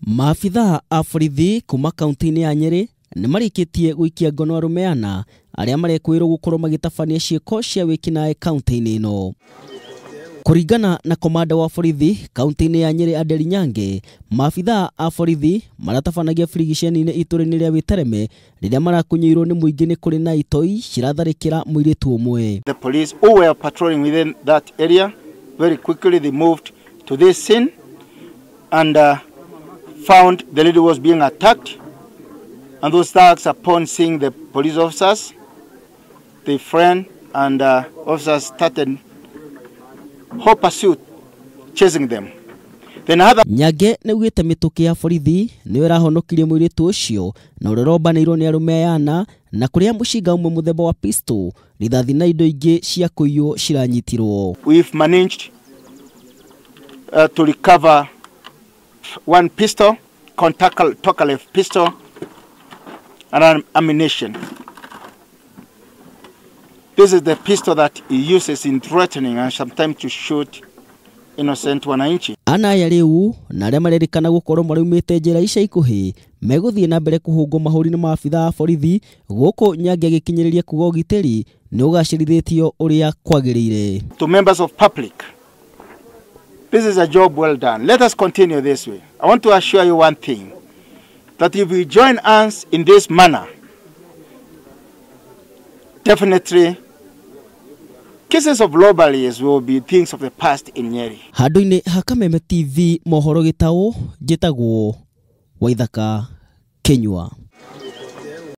Maabitha a borithi kuma kaunti-ini ya Nyeri nimaikitie guikia ngono arume ana aria Ekuirwo gukorwo magitabania ciiko cia wikinae kaunti-ini ino. Kuringana na komanda wa borithi kaunti-ini ya Nyeri Adiel Nyange, maabitha a borithi maratabanagia frigisheni-ini ituri-ini ria Witemere riria marakunyiirwo ni muingi ni kuri na itoi ciratharikira muiritu umwe. The police who were patrolling within that area very quickly they moved to this scene and found the lady was being attacked, and those thugs, upon seeing the police officers, they friend and officers started hot pursuit, chasing them. Then other Nyange neugite mituki ya borithi niwe rahonokirie muiritu ucio na urorombanirwo ni arume ana na kuria mushinga umwe muthemba wa pistol rithathi na indo ingi cia kuiyo ciranyitirwo. We've managed to recover one pistol, contact pistol, and an ammunition. This is the pistol that he uses in threatening and sometimes to shoot innocent wananchi. Ana ya riu na aria marerikana gukorwo marumite njira ica ikuhi meguthie na mbere kuhungwo mahuri ni maabitha a borithi guku Nyange agikinyiriria kuga ugitiri ni ugacirithitio uria kwagirire. To members of public, this is a job well done. Let us continue this way. I want to assure you one thing, that if we join hands in this manner, definitely cases of robberies will be things of the past in Nyeri. Handu-ini ha Kameme TV mohoro gitao njitagwo Waithaka Kenywa.